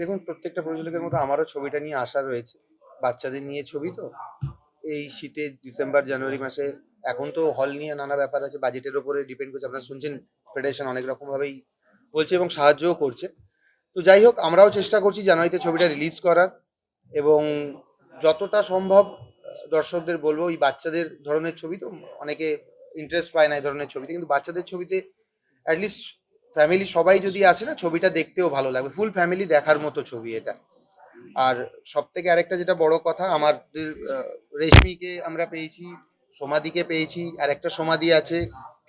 দেখুন, প্রত্যেকটা প্রযোজকের মতো আমারও ছবিটা নিয়ে আশা রয়েছে। বাচ্চাদের নিয়ে ছবি তো, এই শীতে ডিসেম্বর জানুয়ারি মাসে এখন তো হল নিয়ে নানা ব্যাপার আছে, বাজেটের ওপরে ডিপেন্ড করছে। আপনারা শুনছেন ফেডারেশন অনেক রকম ভাবেই বলছে এবং সাহায্যও করছে। তো যাই হোক, আমরাও চেষ্টা করছি জানুয়ারিতে ছবিটা রিলিজ করার, এবং যতটা সম্ভব দর্শকদের বলবো, এই বাচ্চাদের ধরনের ছবি তো অনেকে ইন্টারেস্ট পায় না এই ধরনের ছবিতে, কিন্তু বাচ্চাদের ছবিতে অ্যাটলিস্ট ফ্যামিলি সবাই যদি আসে না, ছবিটা দেখতেও ভালো লাগবে। ফুল ফ্যামিলি দেখার মতো ছবি এটা। আর সব থেকে আরেকটা যেটা বড় কথা, আমাদের রেশমিকে আমরা পেয়েছি, সোমাদিকে পেয়েছি, আর একটা সোমাদি আছে,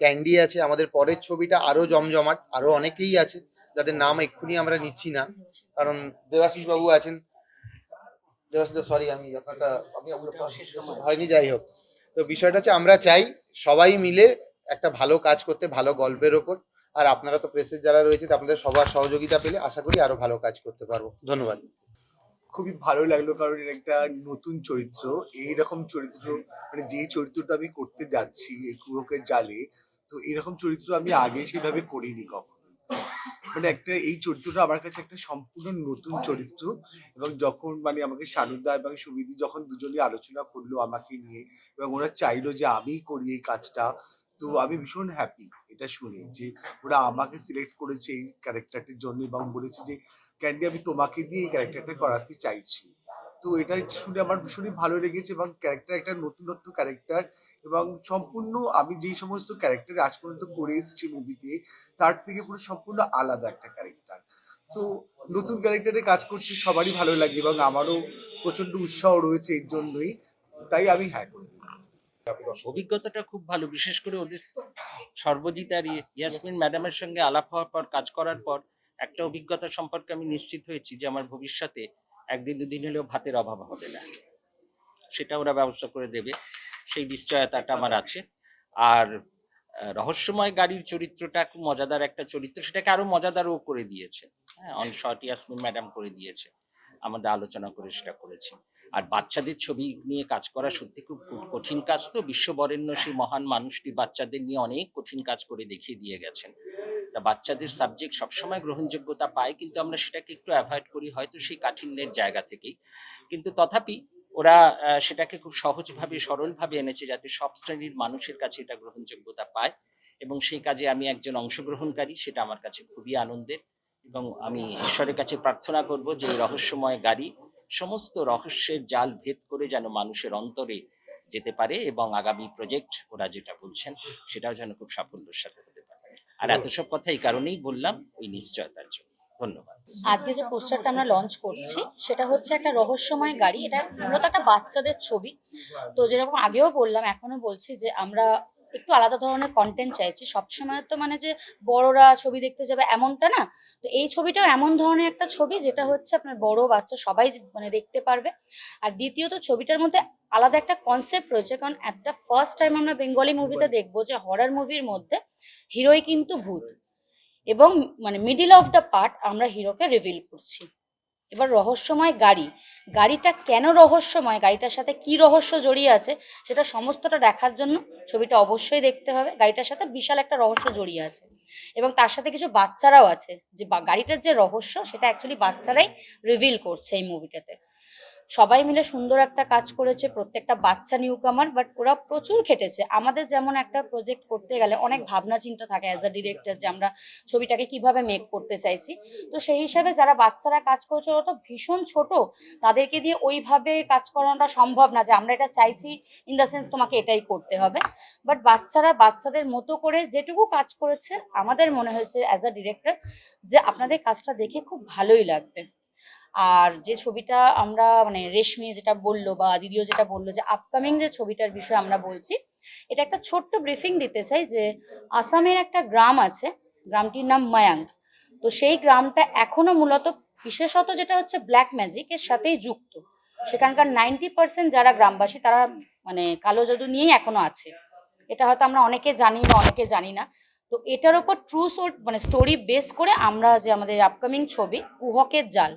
ক্যান্ডি আছে। আমাদের পরের ছবিটা আরো জমজমাট, আরো অনেকেই আছে যাদের নাম এক্ষুনি আমরা নিচ্ছি না, কারণ দেবাশিস বাবু আছেন। দেবাশিস, সরি আমি আপনারটা আপনি হয়নি, যাই হোক। তো বিষয়টা হচ্ছে, আমরা চাই সবাই মিলে একটা ভালো কাজ করতে, ভালো গল্পের ওপর। আর আপনারা তো প্রেসের যারা রয়েছে, আপনাদের সবার সহযোগিতা পেলে আশা করি আরো ভালো কাজ করতে পারবো। ধন্যবাদ। খুবই ভালো লাগলো, কারণ এর একটা নতুন চরিত্র, এইরকম চরিত্র মানে যে চরিত্রটা আমি করতে যাচ্ছি এই কুহকের জালে, তো এরকম চরিত্র আমি আগে সেভাবে করিনি কখনো। মানে একটা এই চরিত্রটা আমার কাছে একটা সম্পূর্ণ নতুন চরিত্র। এবং যখন মানে আমাকে শানুদা এবং সুবিধি যখন দুজনে আলোচনা করলো আমাকে নিয়ে, এবং ওরা চাইলো যে আমি করি এই কাজটা, তো আমি ভীষণ হ্যাপি এটা শুনে যে ওরা আমাকে সিলেক্ট করেছে এই ক্যারেক্টারটির জন্য, এবং বলেছে যে ক্যান্ডি আমি তোমাকে দিয়ে এই ক্যারেক্টারটা করাতে চাইছি। তো এটা শুনে আমার ভীষণই ভালো লেগেছে, এবং ক্যারেক্টার একটা নতুনত্ব ক্যারেক্টার, এবং সম্পূর্ণ আমি যেই সমস্ত ক্যারেক্টার আজ পর্যন্ত করে এসেছি মুভিতে, তার থেকে পুরো সম্পূর্ণ আলাদা একটা ক্যারেক্টার। তো নতুন ক্যারেক্টারে কাজ করতে সবারই ভালো লাগে, এবং আমারও প্রচন্ড উৎসাহ রয়েছে এর জন্যই, তাই আমি হ্যাঁ করি। অভিজ্ঞতাটা খুব ভালো, বিশেষ করে ওদের সর্বজিৎ আর ইয়াসমিন ম্যাডামের সঙ্গে আলাপ হওয়ার পর, কাজ করার পর একটা অভিজ্ঞতা সম্পর্কে আমি নিশ্চিত হয়েছি যে আমার ভবিষ্যতে একদিন দুদিন হলেও ভাতের অভাব হবে না, সেটা ওরা ব্যবস্থা করে দেবে, সেই নিশ্চয়তাটা আমার আছে। আর রহস্যময় গাড়ির চরিত্রটা খুব মজাদার একটা চরিত্র, সেটাকে আরো মজাদারও করে দিয়েছে। হ্যাঁ, অন শর্ট ইয়াসমিন ম্যাডাম করে দিয়েছে, আমাদের আলোচনা করে সেটা করেছি। আর বাচ্চাদের ছবি নিয়ে কাজ করা সত্যি খুব কঠিন কাজ। তো বিশ্ববরেণ্য সেই মহান মানুষটি বাচ্চাদের নিয়ে অনেক কঠিন কাজ করে দেখিয়ে দিয়ে গেছেন। তা বাচ্চাদের সাবজেক্ট সবসময় গ্রহণযোগ্যতা পায়, কিন্তু আমরা সেটাকে একটু অ্যাভয়েড করি হয়তো সেই কাঠিন্যের জায়গা থেকেই। কিন্তু তথাপি ওরা সেটাকে খুব সহজভাবে সরলভাবে এনেছে যাতে সব শ্রেণীর মানুষের কাছে এটা গ্রহণযোগ্যতা পায়, এবং সেই কাজে আমি একজন অংশগ্রহণকারী, সেটা আমার কাছে খুবই আনন্দের। এবং আমি ঈশ্বরের কাছে প্রার্থনা করব যে এই রহস্যময় গাড়ি সমস্ত রহস্যের জাল ভেদ করে যেন মানুষের অন্তরে যেতে পারে, এবং আগামী প্রজেক্ট ওরা যেটা বলছেন সেটাও যেন খুব সাফল্যের সাথে হতে পারে। আর এত সব কথা এই কারণেই বললাম, ওই নিশ্চয়তার জন্য। ধন্যবাদ। আজকে যে পোস্টারটা আমরা লঞ্চ করছি সেটা হচ্ছে একটা রহস্যময় গাড়ি, এটা মূলত একটা বাচ্চাদের ছবি। তো যেরকম আগেও বললাম, এখনো বলছি যে আমরা একটু আলাদা ধরনের কন্টেন্ট চাইছি। সবসময় তো মানে যে বড়রা ছবি দেখতে যাবে এমনটা না। তো এই ছবিটাও এমন ধরনের একটা ছবি যেটা হচ্ছে আপনার বড় বাচ্চা সবাই মানে দেখতে পারবে। আর দ্বিতীয়ত ছবিটার মধ্যে আলাদা একটা কনসেপ্ট রয়েছে, কারণ একটা ফার্স্ট টাইম আমরা বেঙ্গলি মুভিতে দেখবো যে হরর মুভির মধ্যে হিরোই কিন্তু ভূত, এবং মানে মিডিল অফ দ্য পার্ট আমরা হিরোকে রিভিল করছি। এবার রহস্যময় গাড়ি, গাড়িটা কেন রহস্যময়, গাড়িটার সাথে কি রহস্য জড়িয়ে আছে সেটা সমস্তটা দেখার জন্য ছবিটা অবশ্যই দেখতে হবে। গাড়িটার সাথে বিশাল একটা রহস্য জড়িয়ে আছে, এবং তার সাথে কিছু বাচ্চারাও আছে, যে গাড়িটার যে রহস্য সেটা অ্যাকচুয়ালি বাচ্চারাই রিভিল করছে এই মুভিটাতে। সবাই মিলে সুন্দর একটা কাজ করেছে, প্রত্যেকটা বাচ্চা নিউ কামার, বাট ওরা প্রচুর খেটেছে। আমাদের যেমন একটা প্রজেক্ট করতে গেলে অনেক ভাবনা চিন্তা থাকে অ্যাজ আ ডিরেক্টর, যে আমরা ছবিটাকে কিভাবে মেক করতে চাইছি। তো সেই হিসাবে যারা বাচ্চারা কাজ করেছে ওরা তো ভীষণ ছোট, তাদেরকে দিয়ে ওইভাবে কাজ করানোটা সম্ভব না যে আমরা এটা চাইছি ইন দ্য সেন্স তোমাকে এটাই করতে হবে। বাট বাচ্চারা বাচ্চাদের মতো করে যেটুকু কাজ করেছে, আমাদের মনে হয়েছে অ্যাজ আ ডিরেক্টর যে আপনাদের কাজটা দেখে খুব ভালোই লাগবে। আর যে ছবিটা আমরা মানে রেশমি যেটা বললো বা দিদিও যেটা বললো যে আপকামিং যে ছবিটার বিষয়ে আমরা বলছি, এটা একটা ছোট্ট ব্রিফিং দিতে চাই যে আসামের একটা গ্রাম আছে, গ্রামটির নাম মায়াং। তো সেই গ্রামটা এখনো মূলত বিশেষত যেটা হচ্ছে ব্ল্যাক ম্যাজিক এর সাথেই যুক্ত। সেখানকার 90% যারা গ্রামবাসী তারা মানে কালো জাদু নিয়েই এখনো আছে। এটা হয়তো আমরা অনেকে জানি বা অনেকে জানি না। তো এটার উপর ট্রু মানে স্টোরি বেস করে আমরা যে আমাদের আপকামিং ছবি কুহকের জাল,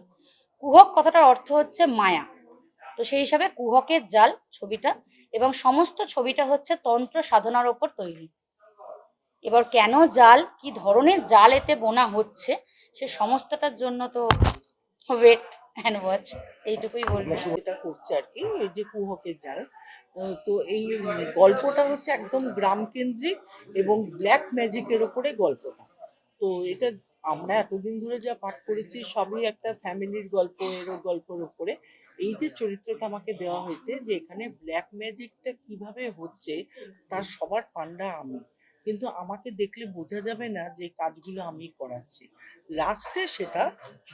কুহক কথাটার অর্থ হচ্ছে মায়া, তো সেই হিসাবে কুহকের জাল ছবিটা, এবং সমস্ত ছবিটা হচ্ছে তন্ত্র সাধনার ওপর তৈরি। এবার কেন জাল, কি ধরনের জাল এতে বোনা হচ্ছে, সে সমস্তটার জন্য তো ওয়েট অ্যান্ড ওয়াচ, এইটুকুই বলবো। যেটা করছে আর কি, এই যে কুহকের জাল, তো এই গল্পটা হচ্ছে একদম গ্রাম কেন্দ্রিক এবং ব্ল্যাক ম্যাজিকের ওপরে গল্পটা। তো এটা আমরা এতদিন ধরে যা পাঠ করেছি সবই একটা ফ্যামিলির গল্প, এরও গল্পের উপরে। এই যে চরিত্রটা আমাকে দেওয়া হয়েছে যে এখানে ব্ল্যাক ম্যাজিকটা কিভাবে হচ্ছে তার সবার পান্ডা আমি, কিন্তু আমাকে দেখলে বোঝা যাবে না যে কাজগুলো আমি করাচ্ছি, লাস্টে সেটা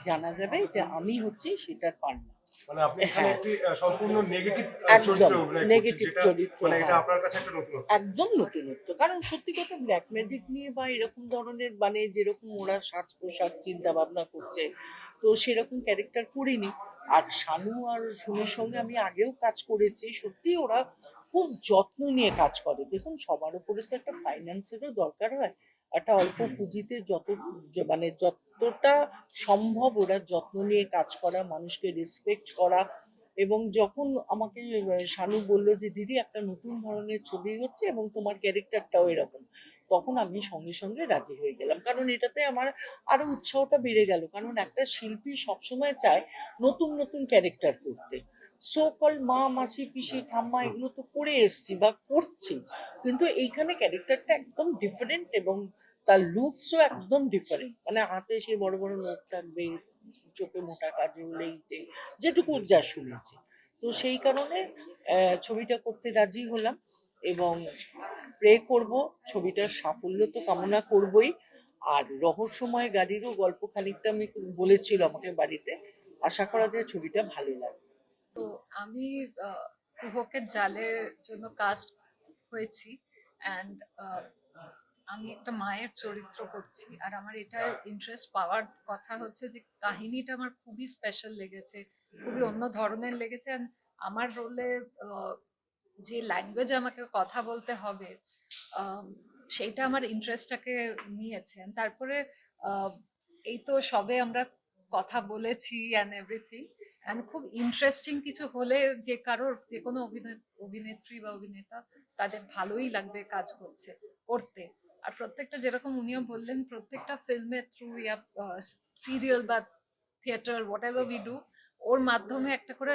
জানা যাবে যে আমি হচ্ছি সেটার পান্ডা। মানে আপনি এখানে হ্যাঁ। একটি সম্পূর্ণ নেগেটিভ একদম চরিত্র অভিনয় করছেন, নেগেটিভ যেটা চরিত্র, মানে এটা হ্যাঁ। আপনার কাছে একটা নতুন। একদম নতুনত্ব, কারণ সত্যি কথা ব্ল্যাক ম্যাজিক নিয়ে বা এরকম ধরনের মানে যেরকম ওরা সাজ পোশাক চিন্তা ভাবনা করছে, তো সেরকম ক্যারেক্টার করিনি। আর শানু আর সুমির সঙ্গে আমি আগেও কাজ করেছি, সত্যি ওরা খুব যত্ন নিয়ে কাজ করে। দেখুন সবার উপরে তো একটা ফাইন্যান্সেরও দরকার হয়, একটা অল্প পুঁজিতে মানে যতটা সম্ভব ওরা যত্ন নিয়ে কাজ করা, মানুষকে রেসপেক্ট করা। এবং যখন আমাকে শানু বললো যে দিদি একটা নতুন ধরনের ছবি হচ্ছে এবং তোমার ক্যারেক্টারটাও এরকম, তখন আমি সঙ্গে সঙ্গে রাজি হয়ে গেলাম, কারণ এটাতে আমার আরো উৎসাহটা বেড়ে গেল। কারণ একটা শিল্পী সবসময় চায় নতুন নতুন ক্যারেক্টার করতে। সো কল মা মাসি পিসি ঠাম্মা এগুলো তো করে এসছি বা করছি, কিন্তু এইখানে ক্যারেক্টারটা একদম ডিফারেন্ট এবং তার লুকসও একদম ডিফারেন্ট। মানে হাতে সে বড় বড় নখ থাকবে, চোখে মোটা কাজল, এইতে যেটুকু যা শুনেছি। তো সেই কারণে ছবিটা করতে রাজি হলাম এবং প্রে করব ছবিটার সাফল্য তো কামনা করবই। আর রহস্যময় গাড়িরও গল্প খানিকটা আমি বলেছিল আমাকে বাড়িতে, আশা করা যায় ছবিটা ভালো লাগবে। তো আমি কুহকের জালের জন্য কাস্ট হয়েছি অ্যান্ড আমি একটা মায়ের চরিত্র করছি। আর আমার এটা ইন্টারেস্ট পাওয়ার কথা হচ্ছে যে কাহিনীটা আমার খুবই স্পেশাল লেগেছে, খুবই অন্য ধরনের লেগেছে। And আমার রোলে যে ল্যাঙ্গুয়েজে আমাকে কথা বলতে হবে সেইটা আমার ইন্টারেস্টটাকে নিয়েছে। And তারপরে আহ, এই তো সবে আমরা কথা বলেছি অ্যান্ড এভরিথিং, অ্যান্ড খুব ইন্টারেস্টিং কিছু হলে যে কারোর যে কোনো অভিনেত্রী বা অভিনেতা তাদের ভালোই লাগবে কাজ করতে। আর প্রত্যেকটা যেরকম উনিও বললেন প্রত্যেকটা ফিল্মের থ্রু ইয়া সিরিয়াল বা theatre whatever we do, ওর মাধ্যমে একটা করে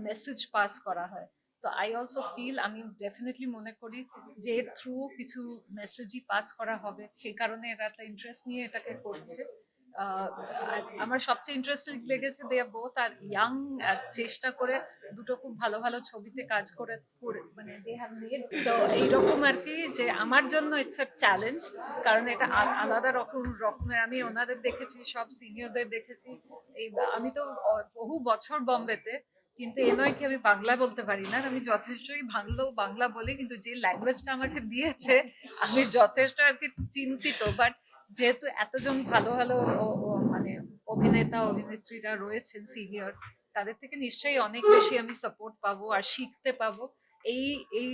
মেসেজ পাস করা হয়। তো আই অলসো ফিল, আমি ডেফিনেটলি মনে করি যে এর থ্রু কিছু মেসেজই পাস করা হবে, সেই কারণে এরা একটা ইন্টারেস্ট নিয়ে এটাকে করছে। আর আমার সবচেয়ে ইন্টারেস্টিং লেগেছে দে আর বোথ আর ইয়াং, আর চেষ্টা করে দুটো খুব ভালো ভালো ছবিতে কাজ করে মানে দে হ্যাভ মেড। সো এইরকম আর কি, যে আমার জন্য ইটস আ চ্যালেঞ্জ, কারণ এটা আলাদা রকমের। আমি ওনাদের দেখেছি, সব সিনিয়রদের দেখেছি। এই আমি তো বহু বছর বম্বেতে, কিন্তু এ নয় কি আমি বাংলা বলতে পারি না। আমি যথেষ্টই বাংলা বলি, কিন্তু যে ল্যাঙ্গুয়েজটা আমাকে দিয়েছে আমি যথেষ্ট আর কি চিন্তিত। বাট যেহেতু এতজন ভালো ভালো মানে অভিনেতা অভিনেত্রীরা রয়েছেন সিনিয়র, তাদের থেকে নিশ্চয়ই অনেক বেশি আমি সাপোর্ট পাবো আর শিখতে পাবো। এই এই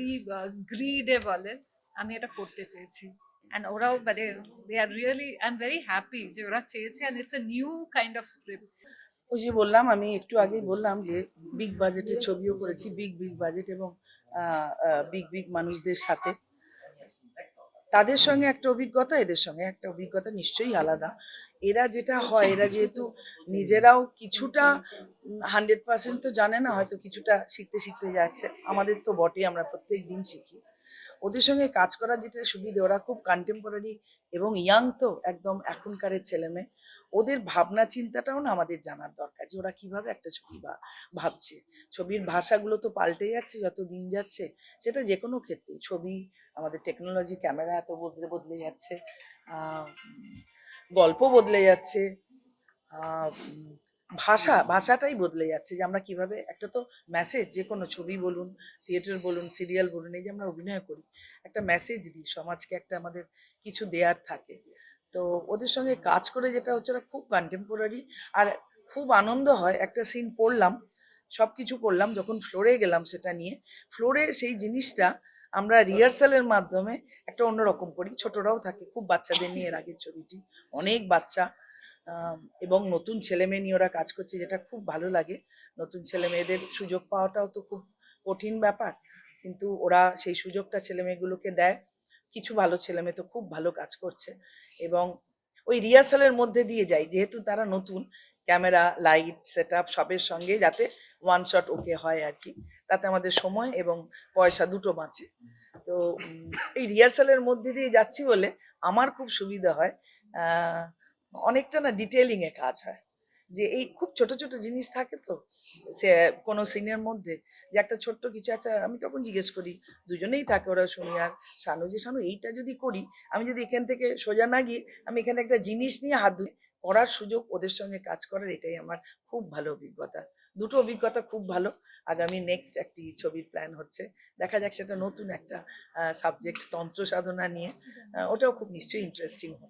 গ্রিডে বলেন আমি এটা করতে চেয়েছি। অ্যান্ড ওরাও মানে they are really, I am very happy যে ওরা চেয়েছে, and it's a new kind of script. ওই যে বললাম, আমি একটু আগেই বললাম যে বিগ বাজেটের ছবিও করেছি, বিগ বিগ বাজেট এবং বিগ বিগ মানুষদের সাথে। তাদের সঙ্গে একটা অভিজ্ঞতা, এদের সঙ্গে একটা অভিজ্ঞতা নিশ্চয়ই আলাদা। এরা যেটা হয়, এরা যেহেতু নিজেরাও কিছুটা 100% তো জানে না, হয়তো কিছুটা শিখতে শিখতে যাচ্ছে, আমাদের তো বটে, আমরা প্রত্যেক দিন শিখি। ওদের সঙ্গে কাজ করার যেটা সুবিধে, ওরা খুব কন্টেম্পোরারি এবং ইয়াং, তো একদম এখনকারের ছেলেমেয়ে। ওদের ভাবনা চিন্তাটাও না আমাদের জানার দরকার, যে ওরা কিভাবে একটা ছবি ভাবছে। ছবির ভাষাগুলো তো পাল্টে যাচ্ছে যত দিন যাচ্ছে, সেটা যে কোনো ক্ষেত্রে। ছবি, আমাদের টেকনোলজি, ক্যামেরা এত বদলে যাচ্ছে, গল্প বদলে যাচ্ছে, ভাষাটাই বদলে যাচ্ছে, যে আমরা কিভাবে একটা তো মেসেজ, যে কোনো ছবি বলুন, থিয়েটার বলুন, সিরিয়াল বলুন, এই যে আমরা অভিনয় করি, একটা মেসেজ দিই সমাজকে, একটা আমাদের কিছু দেয়ার থাকে। তো ওদের সঙ্গে কাজ করে যেটা হচ্ছে, ওরা খুব কন্টেম্পোরারি। আর খুব আনন্দ হয়, একটা সিন পড়লাম, সব কিছু করলাম, যখন ফ্লোরে গেলাম সেটা নিয়ে, ফ্লোরে সেই জিনিসটা আমরা রিহার্সালের মাধ্যমে একটা অন্যরকম করি। ছোটরাও থাকে, খুব বাচ্চাদের নিয়ে এর আগের ছবিটি, অনেক বাচ্চা এবং নতুন ছেলে মেয়ে নিয়ে ওরা কাজ করছে, যেটা খুব ভালো লাগে। নতুন ছেলে মেয়েদের সুযোগ পাওয়াটাও তো খুব কঠিন ব্যাপার, কিন্তু ওরা সেই সুযোগটা ছেলে মেয়েগুলোকে দেয়। কিছু ভালো ছেলে মেয়ে তো খুব ভালো কাজ করছে এবং ওই রিহার্সালের মধ্যে দিয়ে যায়, যেহেতু তারা নতুন, ক্যামেরা লাইট সেট আপ সবের সঙ্গে যাতে ওয়ান শট ওকে হয় আর কি, তাতে আমাদের সময় এবং পয়সা দুটো বাঁচে। তো এই রিহার্সালের মধ্যে দিয়ে যাচ্ছি বলে আমার খুব সুবিধা হয়, অনেকটা না ডিটেলিংয়ে কাজ হয়, যে এই খুব ছোট ছোট জিনিস থাকে তো সে কোনো সিনের মধ্যে, যে একটা ছোট্ট কিছু একটা আমি তখন জিজ্ঞেস করি, দুজনেই থাকে ওরা, শুনি আর শানু, যে শানু এইটা যদি করি, আমি যদি এখান থেকে সোজা না গিয়ে আমি এখানে একটা জিনিস নিয়ে হাত ধুই, করার সুযোগ ওদের সঙ্গে কাজ করার, এটাই আমার খুব ভালো অভিজ্ঞতা। দুটো অভিজ্ঞতা খুব ভালো। আগামী নেক্সট একটি ছবির প্ল্যান হচ্ছে, দেখা যাক সেটা নতুন একটা সাবজেক্ট, তন্ত্র সাধনা নিয়ে, ওটাও খুব নিশ্চয়ই ইন্টারেস্টিং হবে।